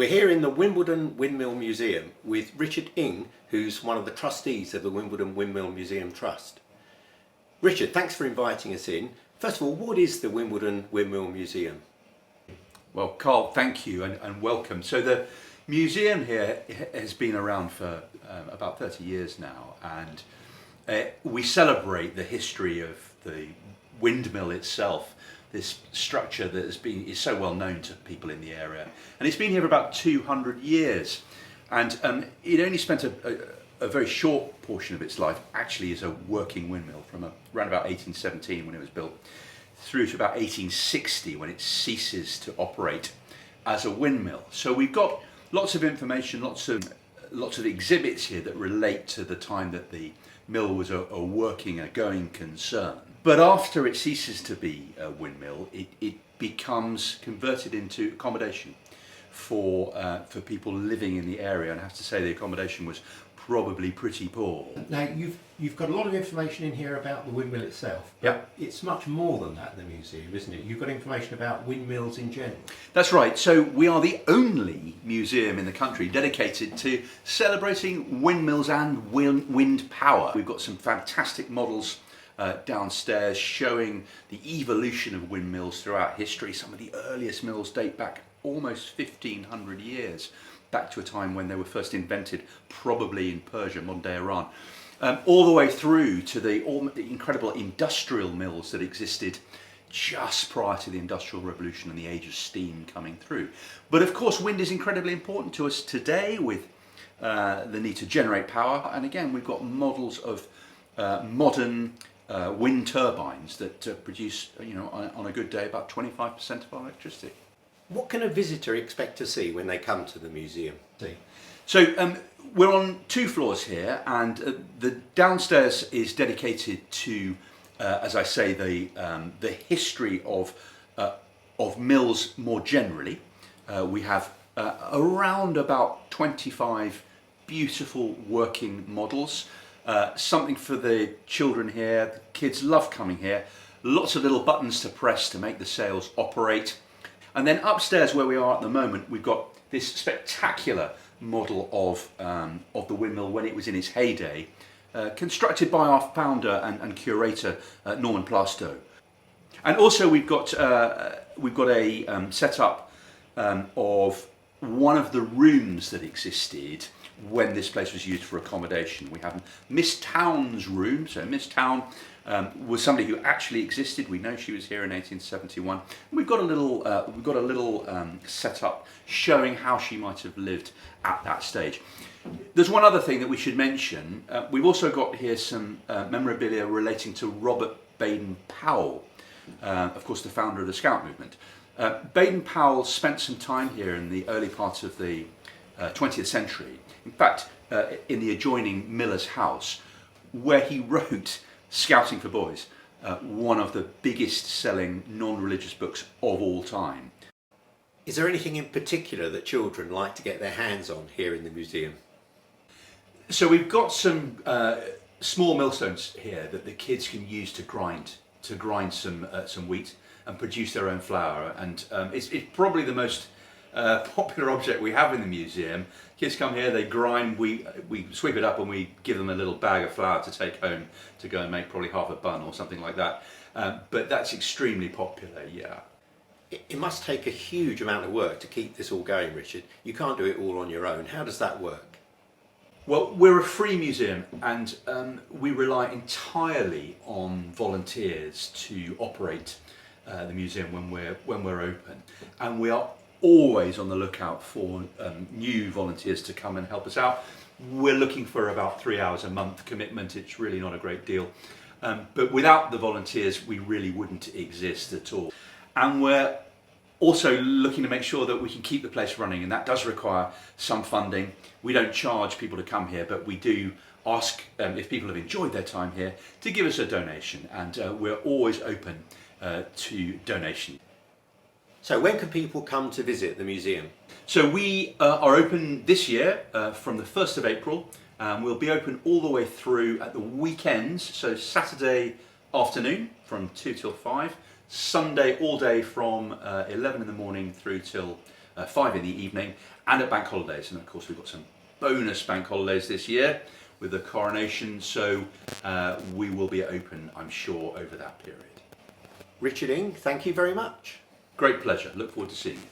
We're here in the Wimbledon Windmill Museum with Richard Ing, who's one of the trustees of the Wimbledon Windmill Museum Trust. Richard, thanks for inviting us in. First of all, what is the Wimbledon Windmill Museum? Well, Carl, thank you and welcome. So the museum here has been around for about 30 years now, and we celebrate the history of the windmill itself, this structure that is so well known to people in the area. And it's been here for about 200 years, and it only spent a very short portion of its life actually as a working windmill from around about 1817 when it was built through to about 1860 when it ceases to operate as a windmill. So we've got lots of information, lots of exhibits here that relate to the time that the mill was a working, a going concern. But after it ceases to be a windmill, it becomes converted into accommodation for people living in the area, and I have to say the accommodation was probably pretty poor. Now you've got a lot of information in here about the windmill itself, but it's much more than that in the museum, isn't it? You've got information about windmills in general. That's right. So we are the only museum in the country dedicated to celebrating windmills and wind power. We've got some fantastic models downstairs showing the evolution of windmills throughout history. Some of the earliest mills date back almost 1500 years, back to a time when they were first invented, probably in Persia, modern day Iran, all the way through to the incredible industrial mills that existed just prior to the Industrial Revolution and the age of steam coming through. But of course wind is incredibly important to us today with the need to generate power, and again we've got models of modern wind turbines that produce, on a good day, about 25% of our electricity. What can a visitor expect to see when they come to the museum? So we're on 2 floors here, and the downstairs is dedicated to, as I say, the history of mills more generally. We have around about 25 beautiful working models. Something for the children here. The kids love coming here. Lots of little buttons to press to make the sails operate. And then upstairs where we are at the moment, we've got this spectacular model of the windmill when it was in its heyday, constructed by our founder and curator Norman Plastow. And also we've got a setup of one of the rooms that existed when this place was used for accommodation. We have Miss Town's room. So Miss Town was somebody who actually existed. We know she was here in 1871. And we've got a little setup showing how she might have lived at that stage. There's one other thing that we should mention. We've also got here some memorabilia relating to Robert Baden-Powell, of course the founder of the Scout movement. Baden-Powell spent some time here in the early part of the 20th century. In fact, in the adjoining Miller's house, where he wrote Scouting for Boys, one of the biggest selling non-religious books of all time. Is there anything in particular that children like to get their hands on here in the museum? So we've got some small millstones here that the kids can use to grind some wheat and produce their own flour, and it's probably the most popular object we have in the museum. Kids come here, they grind, we sweep it up, and we give them a little bag of flour to take home to go and make probably half a bun or something like that. But that's extremely popular, yeah. It must take a huge amount of work to keep this all going, Richard. You can't do it all on your own. How does that work? Well, we're a free museum, and we rely entirely on volunteers to operate the museum when we're open, and we are always on the lookout for new volunteers to come and help us out. We're looking for about 3 hours a month commitment. It's really not a great deal, but without the volunteers we really wouldn't exist at all. And we're also looking to make sure that we can keep the place running, and that does require some funding. We don't charge people to come here, but we do ask if people have enjoyed their time here to give us a donation, and we're always open to donation. So when can people come to visit the museum? So we are open this year from the 1st of April. We'll be open all the way through at the weekends, so Saturday afternoon from 2 till 5, Sunday all day from 11 in the morning through till 5 in the evening, and at bank holidays. And of course we've got some bonus bank holidays this year with the coronation, so we will be open, I'm sure, over that period. Richard Ing, thank you very much. Great pleasure. Look forward to seeing you.